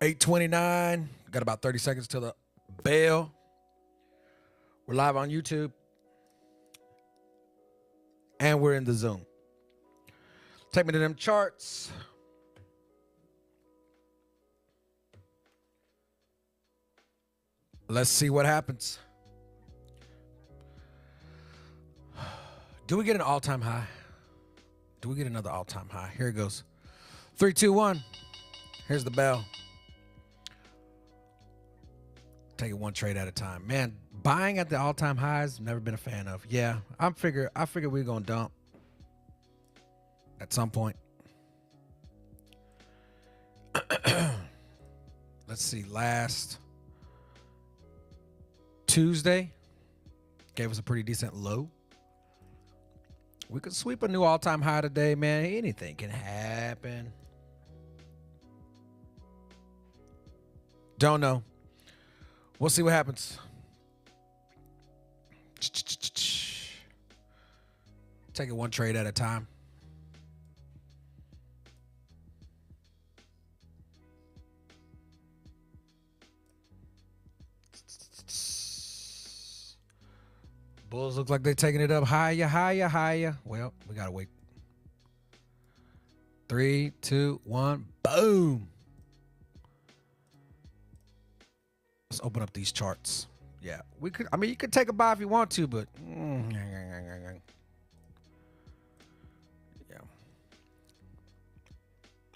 8:29. Got about 30 seconds till the bell. We're live on YouTube. And we're in the Zoom. Take me to them charts. Let's see what happens. Do we get an all-time high? Do we get another all-time high? Here it goes. 3, 2, 1. Here's the bell. Take it one trade at a time. Man, buying at the all-time highs, never been a fan of. Yeah, I figure we're going to dump at some point. Let's see. Last Tuesday gave us a pretty decent low. We could sweep a new all-time high today, man. Anything can happen. Don't know. We'll see what happens. Take it one trade at a time. Bulls look like they're taking it up higher, higher, higher. Well, we got to wait. 3, 2, 1, boom. Let's open up these charts. Yeah, we could. I mean, you could take a buy if you want to, but yeah.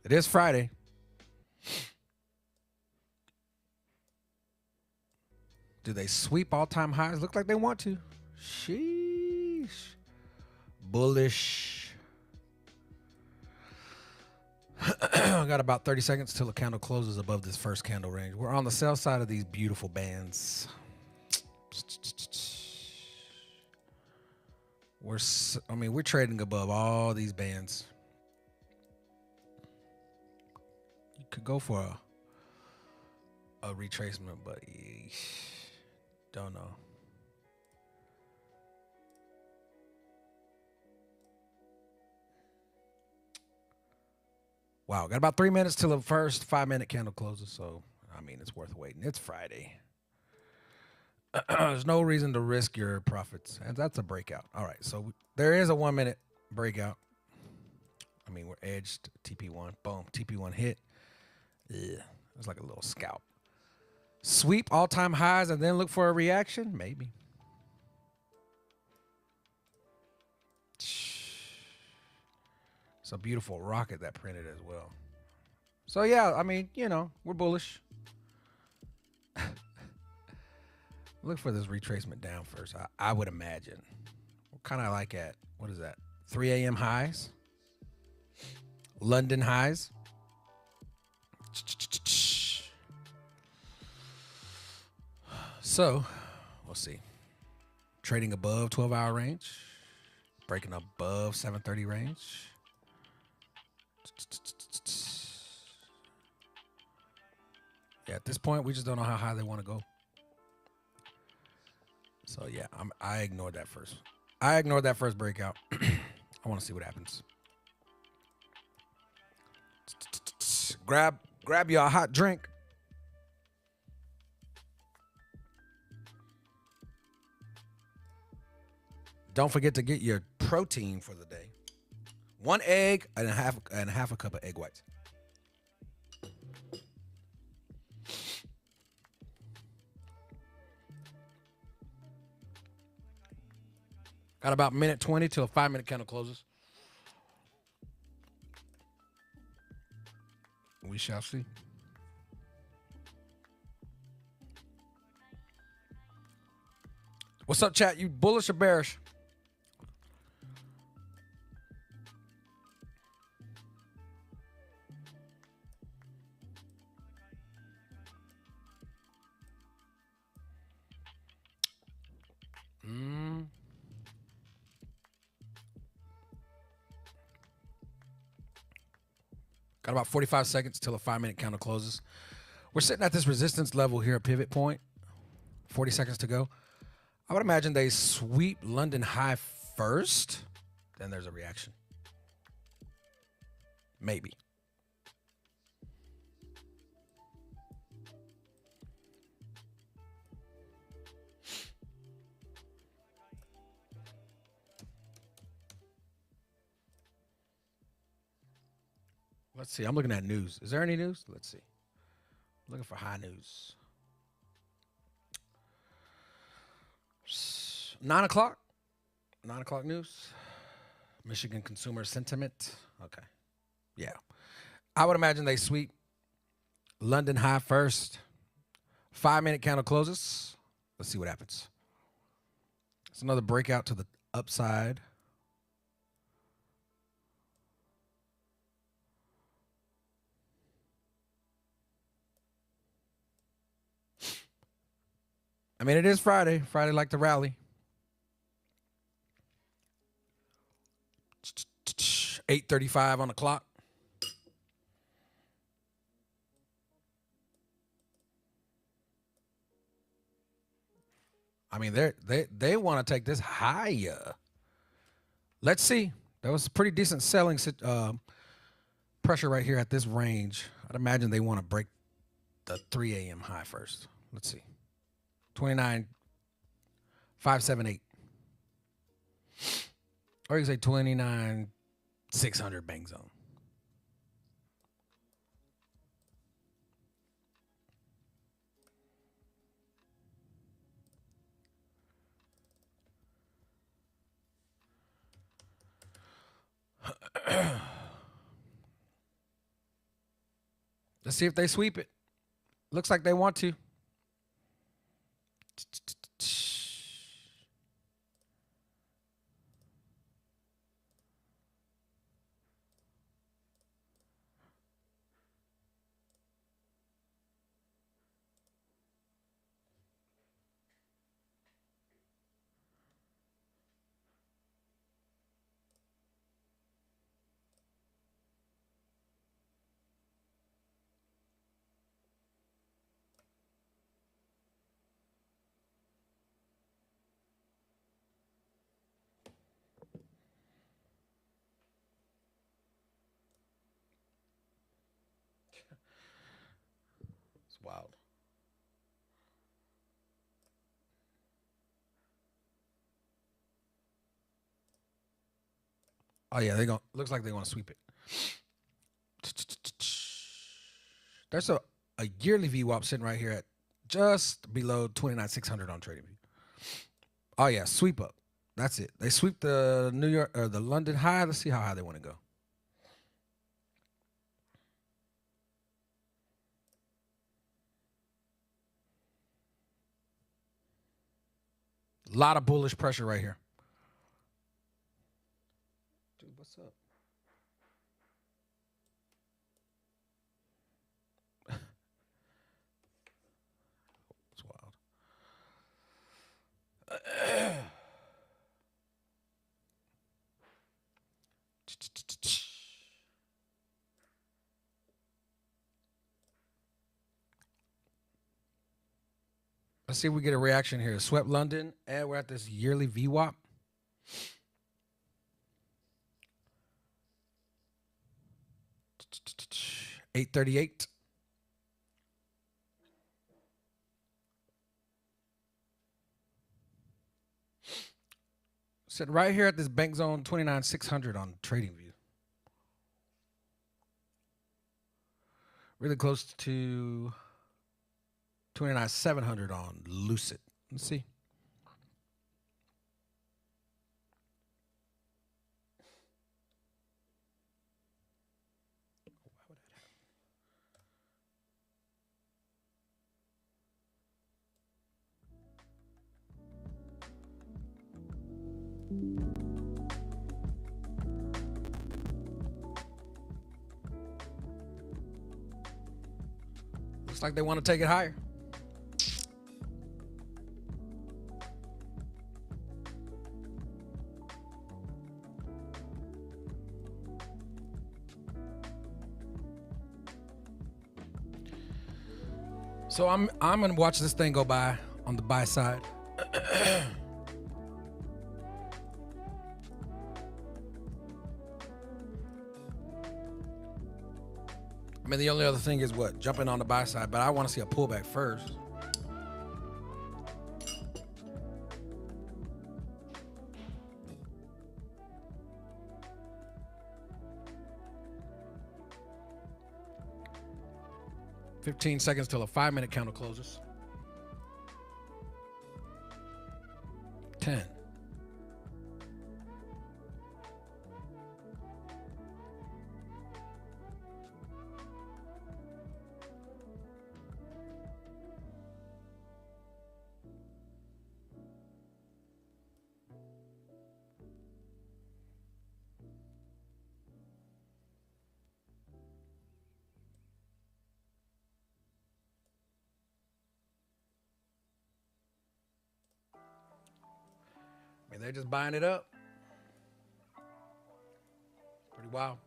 It is Friday. Do they sweep all-time highs? Look like they want to. Sheesh. Bullish. Got about 30 seconds till the candle closes above this first candle range. We're on the sell side of these beautiful bands. We're trading above all these bands. You could go for a retracement, but don't know. Wow, got about 3 minutes till the first 5-minute candle closes, so, I mean, it's worth waiting. It's Friday. There's no reason to risk your profits, and that's a breakout. All right, so there is a 1-minute breakout. I mean, we're edged, TP1, boom, TP1 hit. Yeah, it's like a little scalp. Sweep all-time highs and then look for a reaction? Maybe. It's a beautiful rocket that printed as well. So, yeah, I mean, you know, we're bullish. Look for this retracement down first, I would imagine. We're kind of like at, what is that, 3 a.m. highs? London highs? So, we'll see. Trading above 12-hour range. Breaking above 7:30 range. Yeah, at this point, we just don't know how high they want to go. So, yeah, I ignored that first. I ignored that first breakout. I want to see what happens. Grab you a hot drink. Don't forget to get your protein for the day. 1 egg and half a cup of egg whites. Got about 1:20 till a 5-minute candle closes. We shall see. What's up, chat? You bullish or bearish? Got about 45 seconds till a 5-minute candle closes. We're sitting at this resistance level here at pivot point. 40 seconds to go. I would imagine they sweep London high first, then there's a reaction. Maybe. Let's see. I'm looking at news. Is there any news? Let's see. Looking for high news. 9 o'clock. 9 o'clock news. Michigan consumer sentiment. Okay. Yeah. I would imagine they sweep London high first. 5-minute candle closes. Let's see what happens. It's another breakout to the upside. I mean, it is Friday. Friday like to rally. 8:35 on the clock. I mean, they want to take this higher. Let's see. That was pretty decent selling pressure right here at this range. I'd imagine they want to break the 3 a.m. high first. Let's see. 29,578. Or you can say 29,600 bank zone. Let's see if they sweep it. Looks like they want to. It's wild. Oh yeah, they go. Looks like they want to sweep it. There's a yearly VWAP sitting right here at just below 29,600 on TradingView. Oh yeah, sweep up. That's it. They sweep the New York or the London high. Let's see how high they want to go. A lot of bullish pressure right here. Dude, what's up? It's wild. Let's see if we get a reaction here. Swept London, and we're at this yearly VWAP. $838. Sitting right here at this bank zone 29,600 on TradingView. Really close to 29,700 on Lucid. Let's see. Looks like they want to take it higher. So I'm gonna watch this thing go by on the buy side. I mean, the only other thing is what? Jumping on the buy side, but I want to see a pullback first. 15 seconds till a 5-minute candle closes. 10. And they're just buying it up. Pretty wild.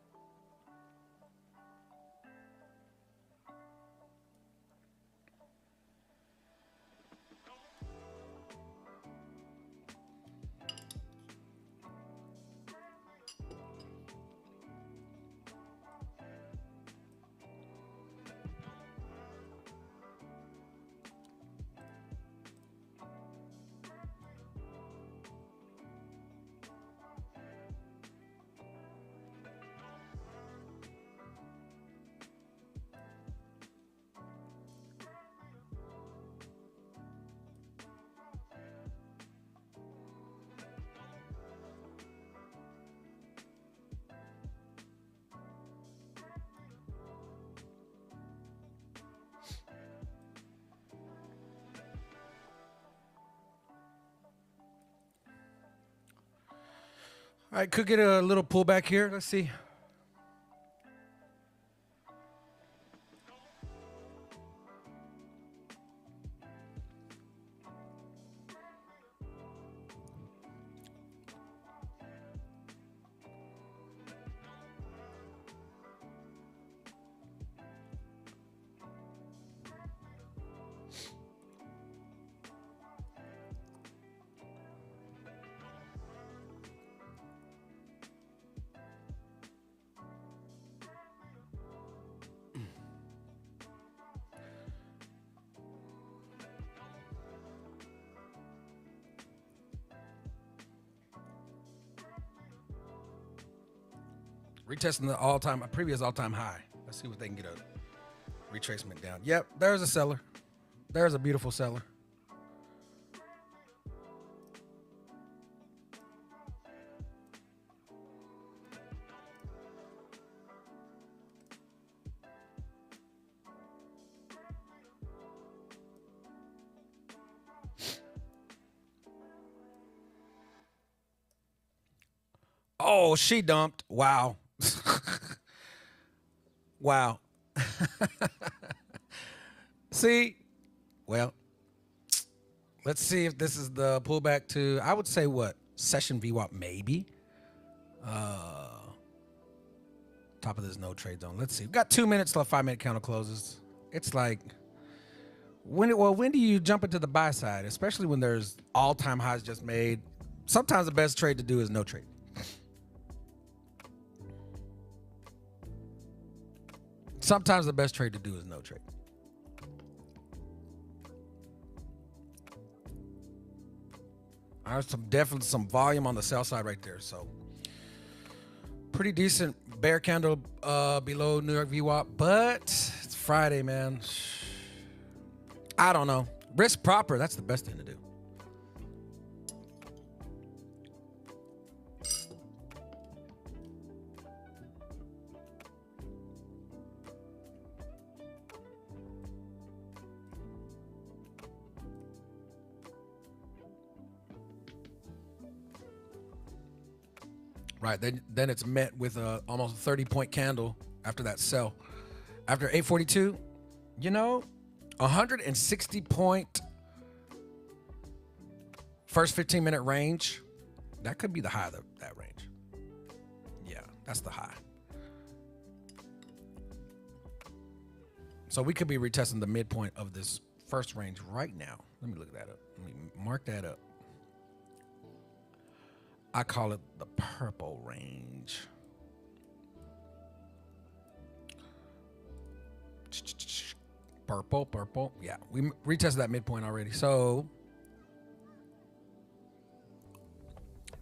All right, could get a little pullback here. Let's see. Retesting the previous all-time high. Let's see what they can get a retracement down. Yep, there's a seller. There's a beautiful seller. Oh, she dumped. Wow. Wow. See, well, let's see if this is the pullback to, I would say what? Session VWAP, maybe. Top of this no trade zone. Let's see. We've got 2 minutes till a 5-minute counter closes. It's like, when do you jump into the buy side? Especially when there's all-time highs just made. Sometimes the best trade to do is no trade. Sometimes the best trade to do is no trade. There's definitely some volume on the sell side right there. So pretty decent bear candle below New York VWAP, but it's Friday, man. I don't know. Risk proper. That's the best thing to do. Right, then it's met with almost a 30-point candle after that sell. After 842, you know, 160-point first 15-minute range. That could be the high of that range. Yeah, that's the high. So we could be retesting the midpoint of this first range right now. Let me look that up. Let me mark that up. I call it the purple range. Purple. Yeah, we retested that midpoint already. So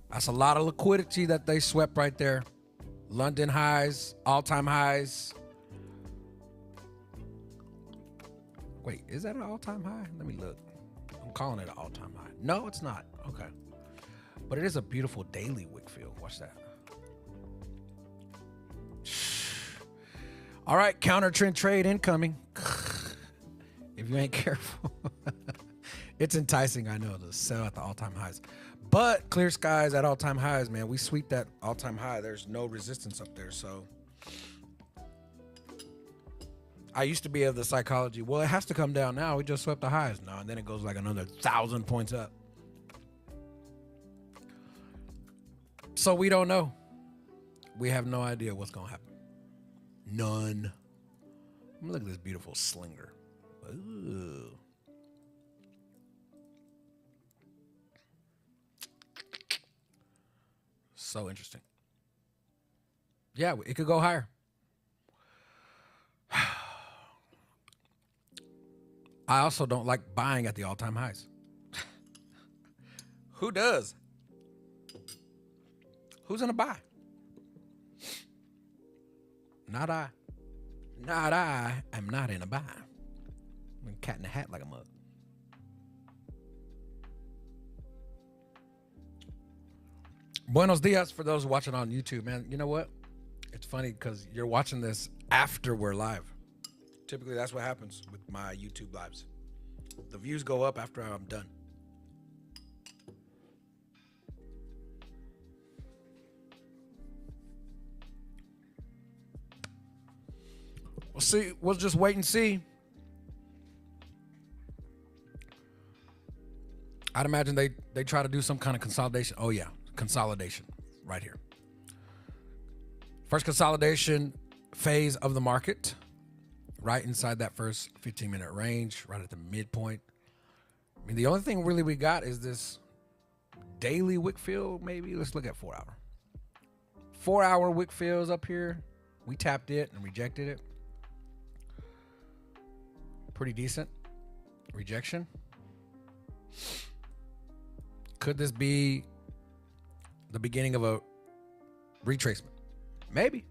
that's a lot of liquidity that they swept right there. London highs, all-time highs. Wait, is that an all-time high? Let me look. I'm calling it an all-time high. No, it's not. Okay. But it is a beautiful daily wick field. Watch that. All right, counter trend trade incoming. If you ain't careful. It's enticing, I know, to sell at the all-time highs. But clear skies at all-time highs, man. We sweep that all-time high. There's no resistance up there, so. I used to be of the psychology, well, it has to come down now. We just swept the highs. No, and then it goes like another 1,000 points up. So we don't know. We have no idea what's going to happen. None. Look at this beautiful slinger. Ooh. So interesting. Yeah, it could go higher. I also don't like buying at the all-time highs. Who does? Who's gonna buy? Not I. Not I. I'm not in a buy. I'm cat in a hat like a mug. Buenos dias for those watching on YouTube, man. You know what? It's funny because you're watching this after we're live. Typically, that's what happens with my YouTube lives. The views go up after I'm done. We'll see. We'll just wait and see. I'd imagine they try to do some kind of consolidation. Oh, yeah. Consolidation right here. First consolidation phase of the market. Right inside that first 15-minute range, right at the midpoint. I mean, the only thing really we got is this daily wick field, maybe. Let's look at 4 hour. 4 hour wick fields up here. We tapped it and rejected it. Pretty decent rejection. Could this be the beginning of a retracement? Maybe.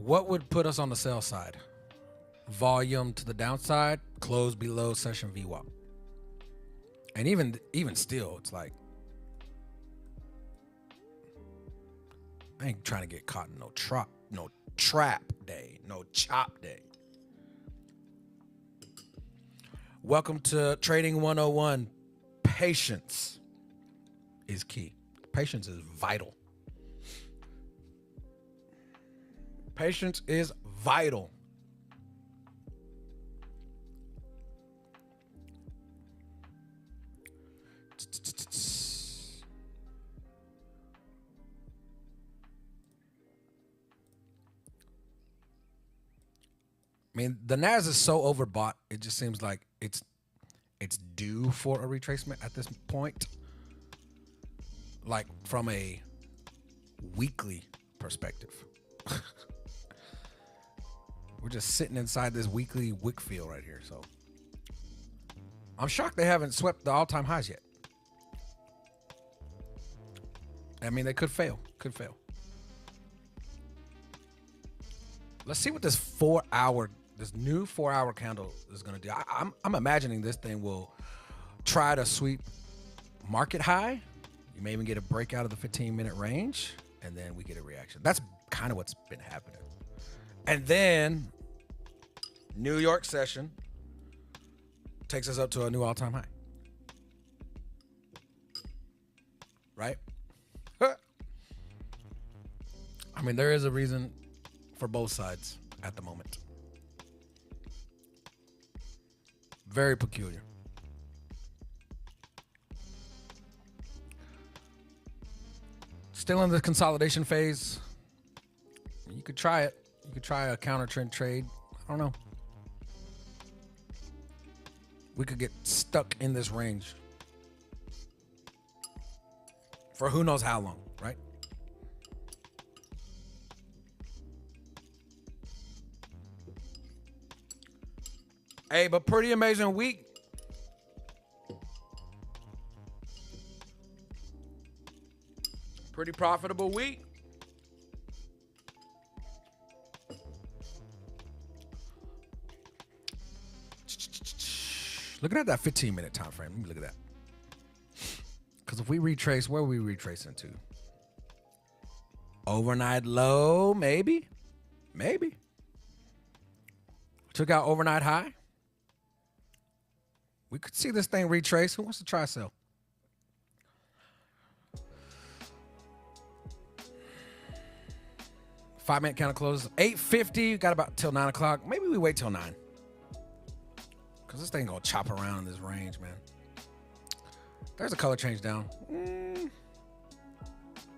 What would put us on the sell side? Volume to the downside, close below session VWAP. And even still, it's like, I ain't trying to get caught in no trap day, no chop day. Welcome to Trading 101. Patience is key. Patience is vital. Patience is vital. I mean, the NAS is so overbought, it just seems like it's due for a retracement at this point. Like from a weekly perspective. We're just sitting inside this weekly wick field right here. So I'm shocked they haven't swept the all-time highs yet. I mean, they could fail. Could fail. Let's see what this new 4 hour candle is going to do. I'm imagining this thing will try to sweep market high. You may even get a breakout of the 15-minute range, and then we get a reaction. That's kind of what's been happening. And then New York session takes us up to a new all-time high. Right? I mean, there is a reason for both sides at the moment. Very peculiar. Still in the consolidation phase. You could try it. You could try a counter trend trade. I don't know. We could get stuck in this range for who knows how long, right? Hey, but pretty amazing week. Pretty profitable week. Looking at that 15-minute time frame. Let me look at that. Because if we retrace, where are we retracing to? Overnight low, maybe. Maybe. Took out overnight high. We could see this thing retrace. Who wants to try sell? Five-minute candle closes 8:50. Got about till 9 o'clock. Maybe we wait till 9. Because this thing going to chop around in this range, man. There's a color change down.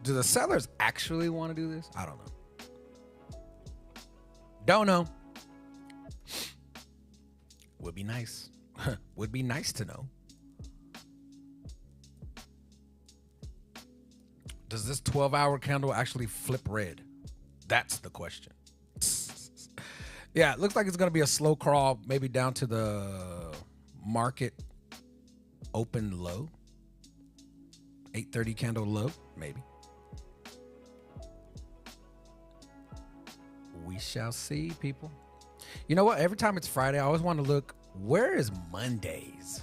Do the sellers actually want to do this? I don't know. Don't know. Would be nice. Would be nice to know. Does this 12-hour candle actually flip red? That's the question. Yeah, it looks like it's going to be a slow crawl, maybe down to the market open low. 8:30 candle low, maybe. We shall see, people. You know what? Every time it's Friday, I always want to look, where is Mondays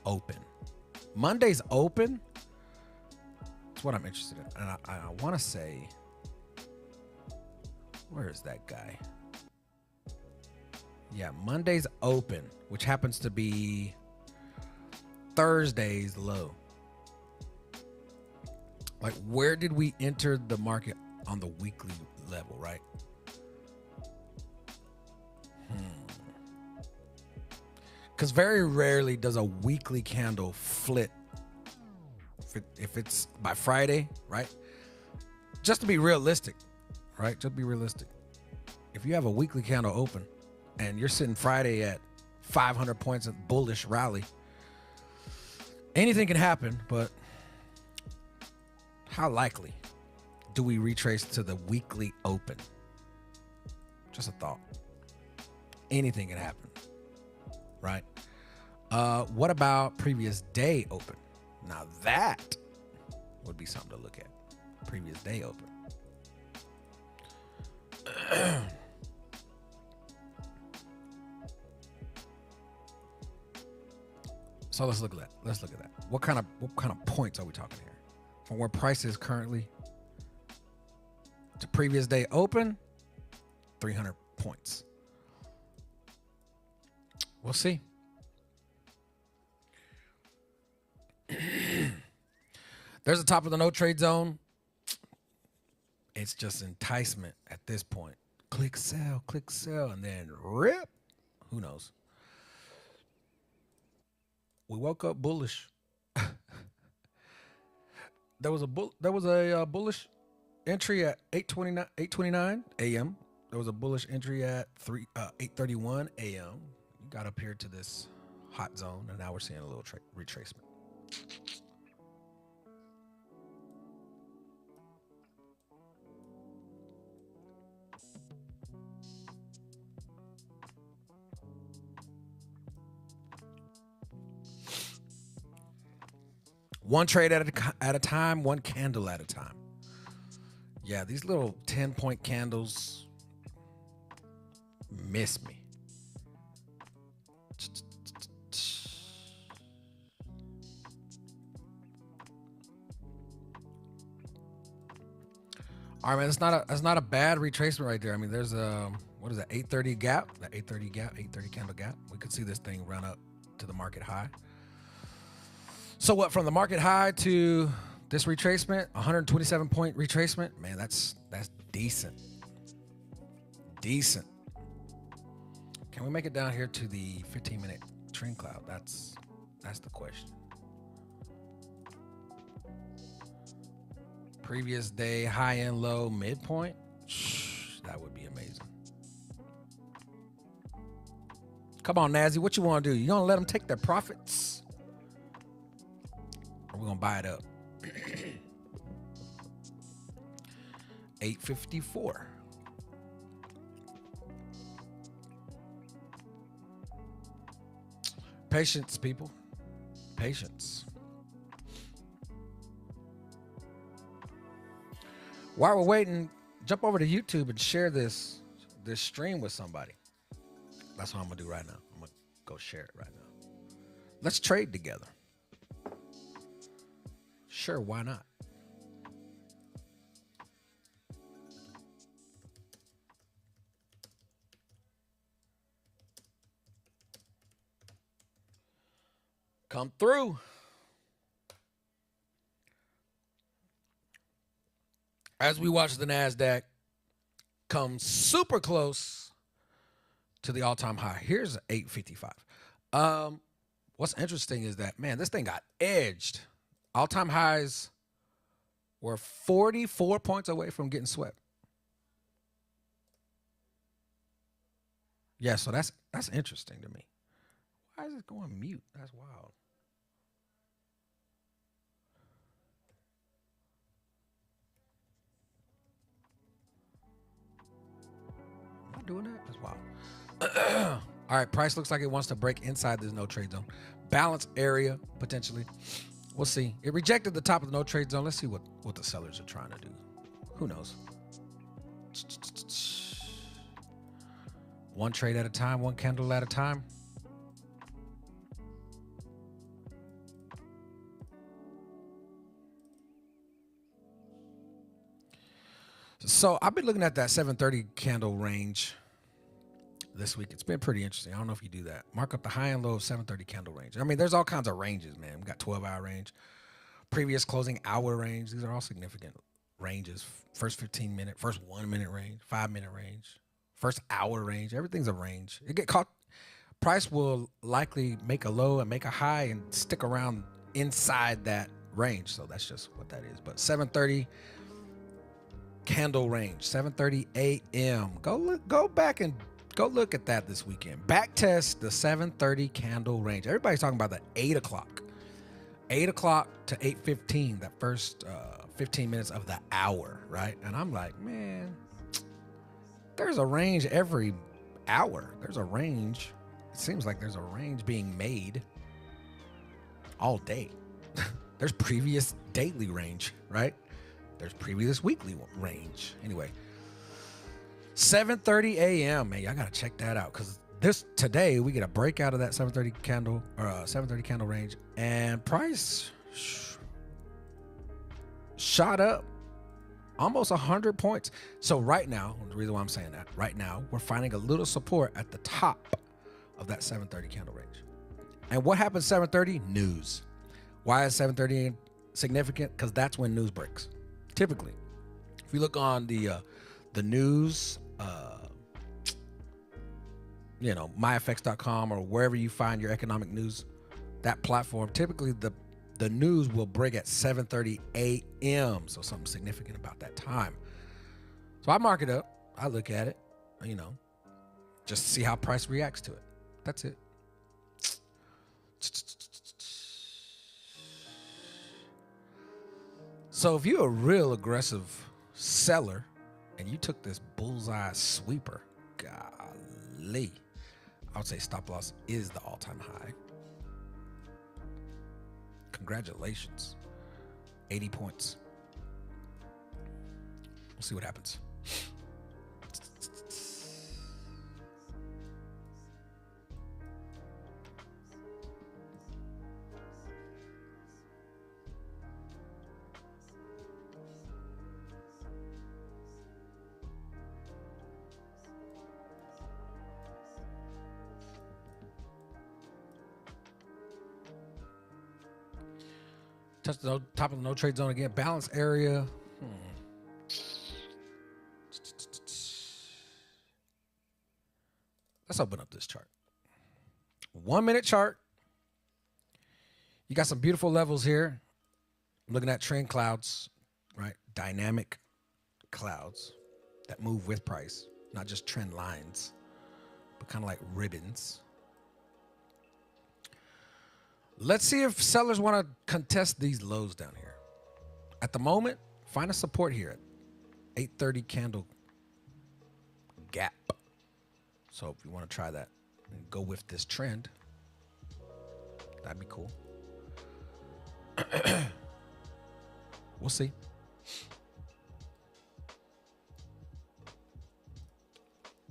open? Mondays open? That's what I'm interested in. And I want to say, where is that guy? Yeah, Monday's open, which happens to be Thursday's low. Like, where did we enter the market on the weekly level, right? Because very rarely does a weekly candle flip if it's by Friday, right? Just to be realistic, right? Just be realistic. If you have a weekly candle open and you're sitting Friday at 500 points of bullish rally, anything can happen, but how likely do we retrace to the weekly open? Just a thought. Anything can happen, right? What about previous day open? Now that would be something to look at. Previous day open. So let's look at that. Let's look at that. What kind of points are we talking here? From where price is currently to previous day open, 300 points. We'll see. There's the top of the no trade zone. It's just enticement at this point. Click sell, and then rip. Who knows? We woke up bullish. There was a bullish entry at 8:29 a.m. There was a bullish entry at 8:31 a.m. You got up here to this hot zone, and now we're seeing a little retracement. One trade at a time, one candle at a time. Yeah, these little 10-point candles miss me. All right, man, that's not a bad retracement right there. I mean, there's a, what is that, 830 gap? That 830 candle gap. We could see this thing run up to the market high. So what, from the market high to this retracement, 127-point retracement, man, that's decent. Decent. Can we make it down here to the 15-minute trend cloud? That's the question. Previous day, high and low, midpoint. That would be amazing. Come on, Nazzy, what you want to do? You gonna let them take their profits? Or we're gonna buy it up? 854. Patience, people. Patience. While we're waiting, jump over to YouTube and share this stream with somebody. That's what I'm gonna do right now. I'm gonna go share it right now. Let's trade together. Sure, why not? Come through. As we watch the Nasdaq come super close to the all-time high. Here's 855. What's interesting is that, man, this thing got edged. All-time highs were 44 points away from getting swept. Yeah, so that's interesting to me. Why is it going mute? That's wild. Am I doing that? That's wild. All right, price looks like it wants to break inside this no trade zone. Balance area, potentially. We'll see. It rejected the top of the no trade zone. Let's see what the sellers are trying to do. Who knows? One trade at a time, one candle at a time. So I've been looking at that 730 candle range this week. It's been pretty interesting. I don't know if you do that. Mark up the high and low of 730 candle range. I mean, there's all kinds of ranges, man. We got 12-hour range, previous closing hour range. These are all significant ranges. First 15-minute, first 1-minute range, 5-minute range, first hour range. Everything's a range. It get caught. Price will likely make a low and make a high and stick around inside that range. So that's just what that is. But 730 candle range, 7:30 a.m. Go back and go look at that this weekend. Back test the 7:30 candle range. Everybody's talking about the 8 o'clock to 8:15. That first 15 minutes of the hour, right? And I'm like, man, there's a range every hour. There's a range. It seems like there's a range being made all day. There's previous daily range, right? There's previous weekly range. Anyway, 7:30 a.m. Man, y'all gotta check that out because today we get a breakout of that 7:30 candle or 7:30 candle range, and price shot up almost 100 points. So right now, the reason why I'm saying that, right now we're finding a little support at the top of that 7:30 candle range. And what happens 7:30? News. Why is 7:30 significant? Because that's when news breaks. Typically, if you look on the news, myfx.com or wherever you find your economic news, that platform, typically the news will break at 7:30 a.m. So something significant about that time. So I mark it up. I look at it, just to see how price reacts to it. That's it. So if you're a real aggressive seller and you took this bullseye sweeper, golly, I would say stop loss is the all-time high. Congratulations. 80 points. We'll see what happens. Touch the top of the no trade zone again. Balance area. Let's open up this chart. 1 minute chart. You got some beautiful levels here. I'm looking at trend clouds, right? Dynamic clouds that move with price, not just trend lines, but kind of like ribbons. Let's see if sellers want to contest these lows down here. At the moment, find a support here at 8:30 candle gap. So if you want to try that and go with this trend, that'd be cool. We'll see.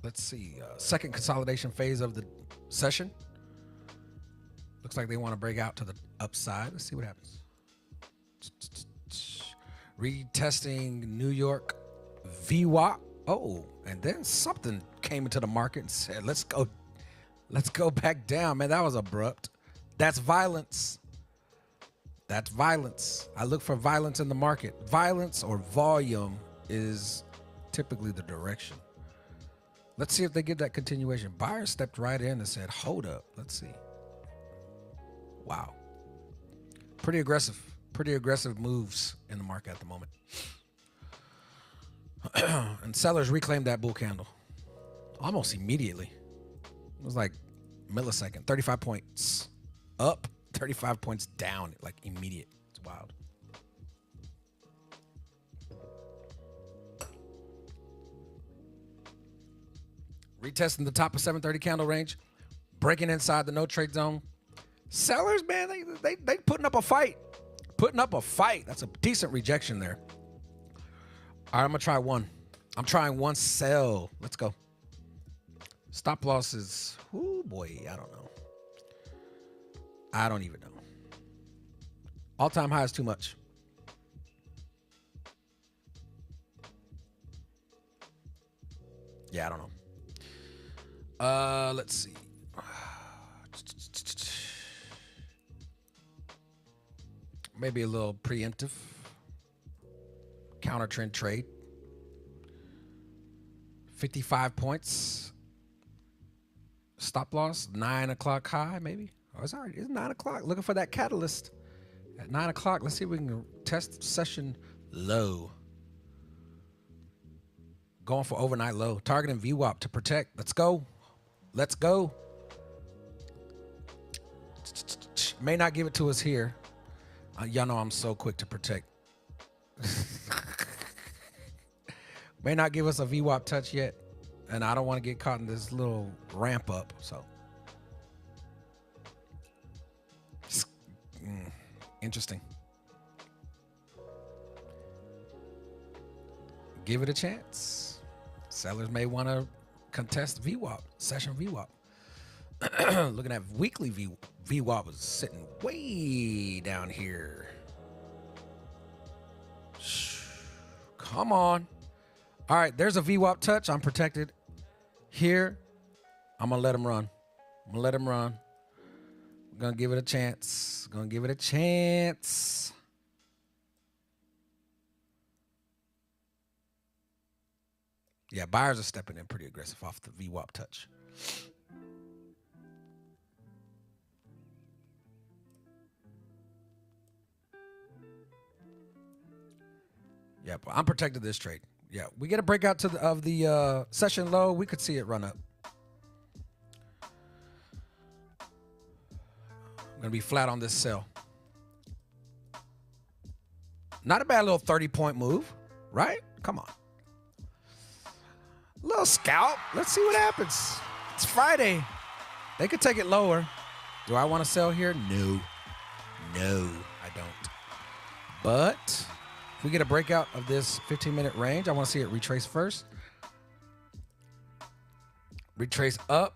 Let's see. Second consolidation phase of the session. Looks like they want to break out to the upside. Let's see what happens. Retesting New York VWAP. Oh, and then something came into the market and said, let's go back down. Man, that was abrupt. That's violence. That's violence. I look for violence in the market. Violence or volume is typically the direction. Let's see if they get that continuation. Buyers stepped right in and said, hold up. Let's see. Wow. Pretty aggressive moves in the market at the moment. And sellers reclaimed that bull candle almost immediately. It was like millisecond, 35 points up, 35 points down, like immediate. It's wild. Retesting the top of 730 candle range, breaking inside the no trade zone. Sellers, man, they putting up a fight. Putting up a fight. That's a decent rejection there. All right, I'm gonna try one. I'm trying one sell. Let's go. Stop losses. Oh boy, I don't know. I don't even know. All-time high is too much. Yeah, I don't know. Let's see. Maybe a little preemptive. Counter trend trade. 55 points. Stop loss. 9 o'clock high, maybe. Oh, it's already. It's 9 o'clock. Looking for that catalyst. At 9 o'clock. Let's see if we can test session low. Going for overnight low. Targeting VWAP to protect. Let's go. Let's go. May not give it to us here. Y'all know I'm so quick to protect. May not give us a VWAP touch yet. And I don't want to get caught in this little ramp up. So. Interesting. Give it a chance. Sellers may want to contest VWAP, session VWAP. Looking at weekly VWAP was sitting way down here. Come on. All right, there's a VWAP touch. I'm protected. Here, I'm going to let him run. I'm going to let him run. I'm going to give it a chance. Going to give it a chance. Yeah, buyers are stepping in pretty aggressive off the VWAP touch. Yeah, but I'm protected this trade. Yeah, we get a breakout of the session low. We could see it run up. I'm going to be flat on this sell. Not a bad little 30-point move, right? Come on. Little scalp. Let's see what happens. It's Friday. They could take it lower. Do I want to sell here? No. No, I don't. But if we get a breakout of this 15-minute range, I want to see it retrace first. Retrace up.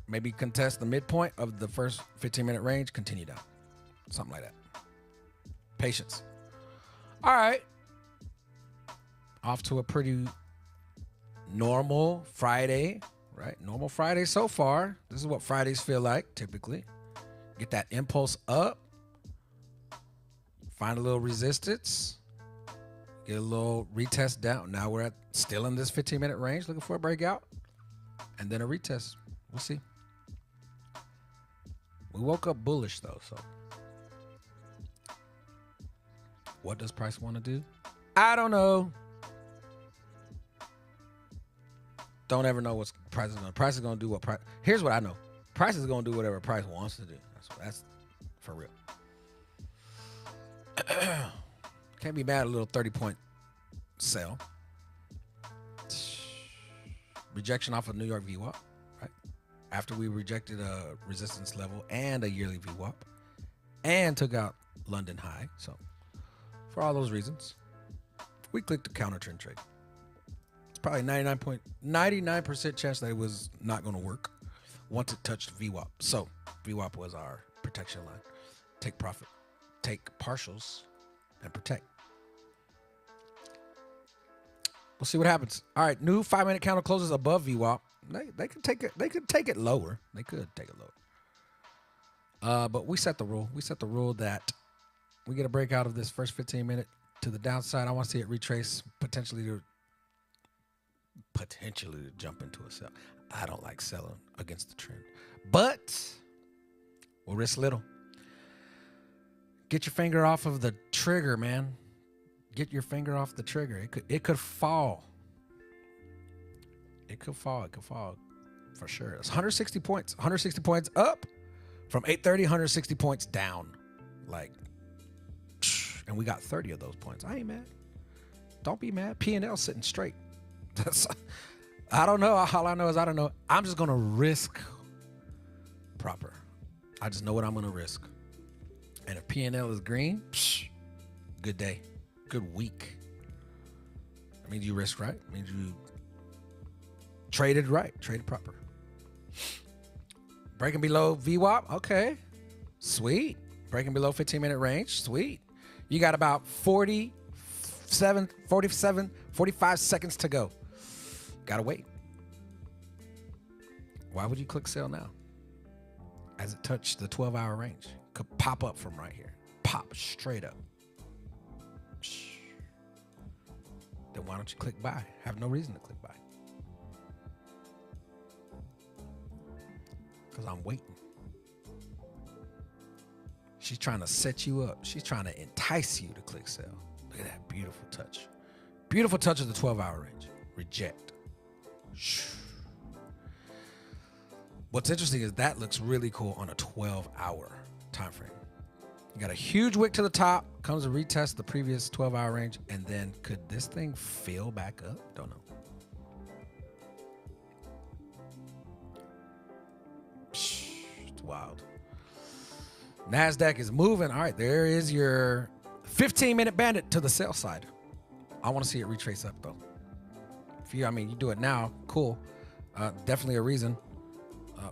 Maybe contest the midpoint of the first 15-minute range. Continue down. Something like that. Patience. All right. Off to a pretty normal Friday, right? Normal Friday so far. This is what Fridays feel like, typically. Get that impulse up. Find a little resistance. Get a little retest down. Now we're still in this 15-minute range, looking for a breakout. And then a retest. We'll see. We woke up bullish, though, so. What does price want to do? I don't know. Don't ever know what price is going to do. Price is going to do what price. Here's what I know. Price is going to do whatever price wants to do. That's for real. Can't be mad at a little 30-point sell. Rejection off of New York VWAP, right? After we rejected a resistance level and a yearly VWAP and took out London high. So for all those reasons, we clicked the counter trend trade. It's probably 99% chance that it was not going to work once it touched VWAP. So VWAP was our protection line. Take profit. Take partials and protect. We'll see what happens. All right, new 5-minute candle closes above VWAP. They could take it. They could take it lower. They could take it lower. But we set the rule. We set the rule that we get a breakout of this first 15 minute to the downside. I want to see it retrace, potentially to jump into a sell. I don't like selling against the trend, but we'll risk little. Get your finger off of the trigger, man. Get your finger off the trigger. It could fall. It could fall. It could fall for sure. It's 160 points. 160 points up from 830. 160 points down. Like, and we got 30 of those points. I ain't mad. Don't be mad. P&L sitting straight. I don't know. All I know is I don't know. I'm just gonna risk proper. I just know what I'm gonna risk. And if P&L is green, good day. Good week. That means you risk right. It means you traded right. Traded proper. Breaking below VWAP. Okay. Sweet. Breaking below 15-minute range. Sweet. You got about 45 seconds to go. Gotta wait. Why would you click sell now? As it touched the 12-hour range. Could pop up from right here. Pop straight up. Then why don't you click buy? Have no reason to click buy. Because I'm waiting. She's trying to set you up. She's trying to entice you to click sell. Look at that beautiful touch. Beautiful touch of the 12-hour range. Reject. What's interesting is that looks really cool on a 12-hour time frame. You got a huge wick to the top, comes to retest the previous 12-hour range, and then could this thing fill back up? Don't know. It's wild. Nasdaq is moving. All right, there is your 15-minute bandit to the sell side. I want to see it retrace up though. If you, you do it now, cool. Definitely a reason.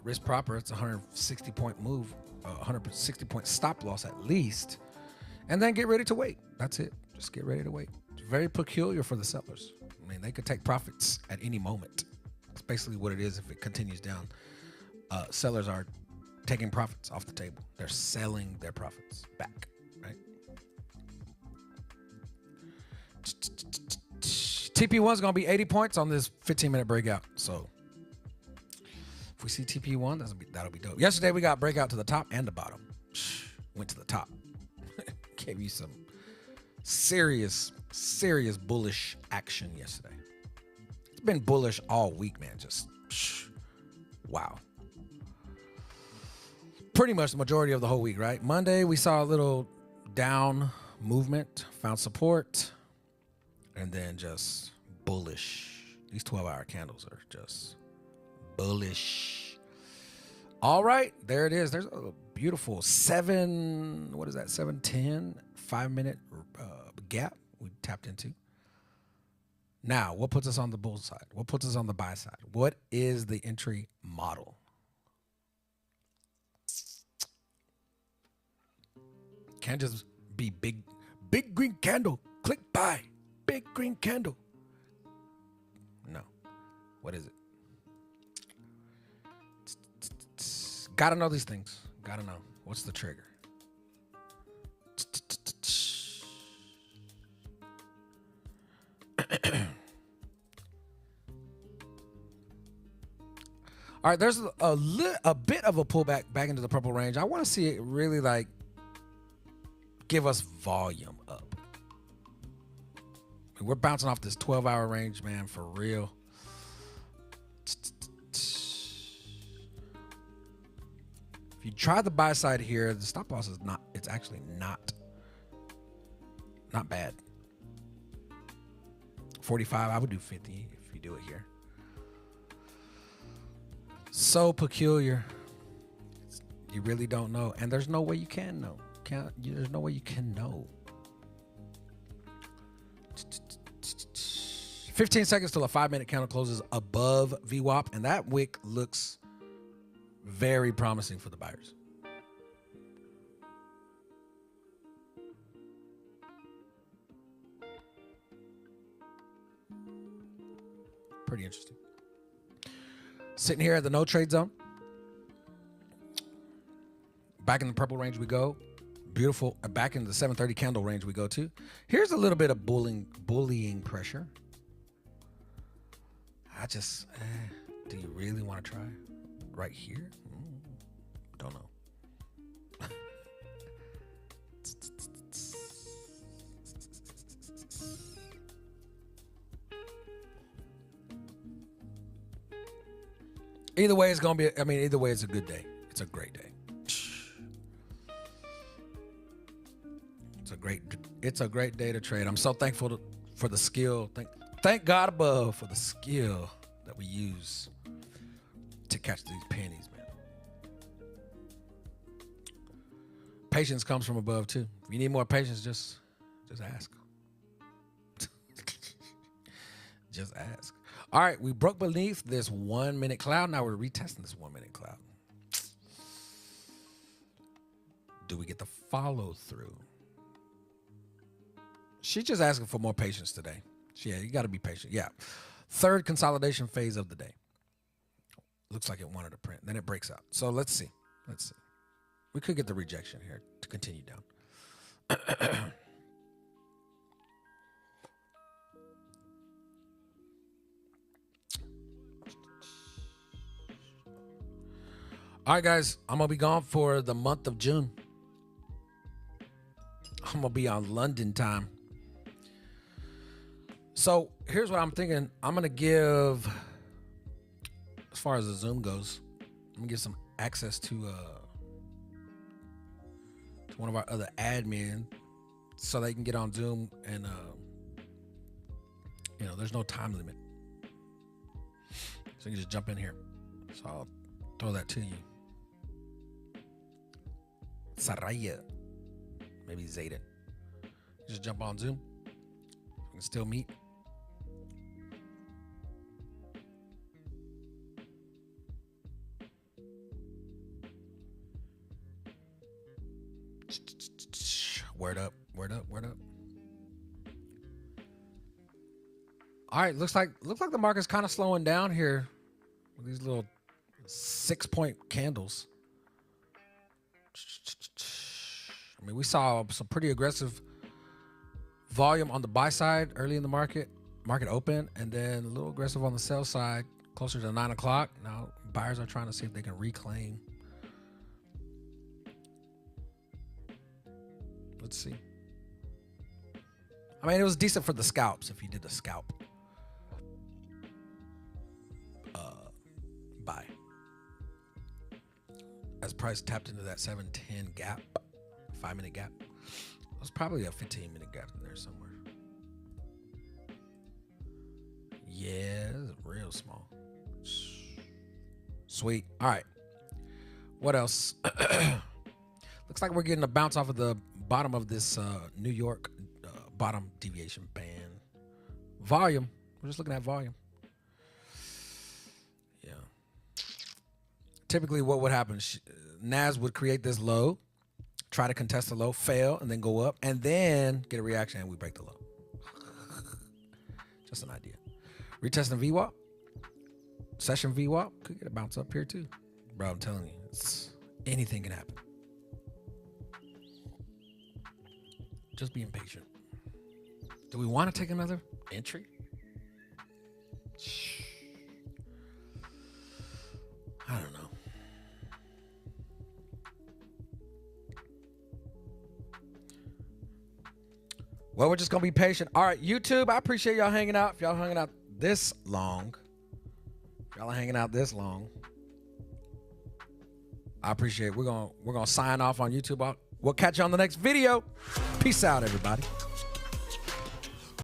Risk proper. It's a 160-point move. 160-point stop loss at least, and then get ready to wait. That's it. Just get ready to wait. It's very peculiar for the sellers. They could take profits at any moment. That's basically what it is if it continues down. Sellers are taking profits off the table. They're selling their profits back, right? TP1 is going to be 80 points on this 15-minute breakout. So if we see TP1, that'll be dope. Yesterday, we got breakout to the top and the bottom. Went to the top. Gave you some serious bullish action yesterday. It's been bullish all week, man. Just wow. Pretty much the majority of the whole week, right? Monday, we saw a little down movement, found support, and then just bullish. These 12-hour candles are just bullish. All right, there it is. There's a beautiful 710 5-minute gap we tapped into. Now, what puts us on the bull side? What puts us on the buy side? What is the entry model? Can't just be big green candle. Click buy. Big green candle. No. What is it? Gotta know these things. Gotta know. What's the trigger? All right, there's a bit of a pullback back into the purple range. I want to see it really like give us volume up. We're bouncing off this 12-hour range, man, for real. If you try the buy side here, the stop loss is not, it's actually not bad. 45, I would do 50 if you do it here. So peculiar. You really don't know. And there's no way you can know. There's no way you can know. 15 seconds till a 5-minute candle closes above VWAP, and that wick looks very promising for the buyers. Pretty interesting. Sitting here at the no trade zone. Back in the purple range we go. Beautiful. Back in the 730 candle range we go to. Here's a little bit of bullying pressure. Do you really want to try? Right here? Don't know. Either way, it's going to be, either way, it's a good day. It's a great day. It's a great day to trade. I'm so thankful for the skill. Thank God above for the skill that we use to catch these pennies, man. Patience comes from above too. If you need more patience, just ask. Just ask. All right, we broke beneath this 1 minute cloud. Now we're retesting this 1 minute cloud. Do we get the follow through? She's just asking for more patience today. Yeah, you got to be patient. Yeah. Third consolidation phase of the day. Looks like it wanted to print. Then it breaks out. So let's see. We could get the rejection here to continue down. All right, guys. I'm going to be gone for the month of June. I'm going to be on London time. So here's what I'm thinking. I'm going to give, as far as the Zoom goes, I'm going to give some access to one of our other admin so they can get on Zoom and, there's no time limit. So you can just jump in here. So I'll throw that to you. Saraya. Maybe Zayden. Just jump on Zoom. We can still meet. Word up. All right, looks like the market's kind of slowing down here with these little 6-point candles. We saw some pretty aggressive volume on the buy side early in the market open, and then a little aggressive on the sell side closer to 9 o'clock. Now buyers are trying to see if they can reclaim. Let's see. It was decent for the scalps if you did the scalp buy. As price tapped into that 710 gap, 5-minute gap. There's probably a 15-minute gap in there somewhere. Yeah, it's real small. Sweet. All right. What else? Looks like we're getting a bounce off of the bottom of this New York bottom deviation band. Volume. We're just looking at volume. Yeah. Typically what would happen, NAS would create this low, try to contest the low, fail, and then go up, and then get a reaction, and we break the low. Just an idea. Retesting VWAP. Session VWAP. Could get a bounce up here, too. Bro, I'm telling you, anything can happen. Just being patient. Do we want to take another entry? I don't know. Well, we're just going to be patient. All right, YouTube, I appreciate y'all hanging out. If y'all hanging out this long, I appreciate it. We're going to sign off on YouTube. We'll catch you on the next video. Peace out, everybody.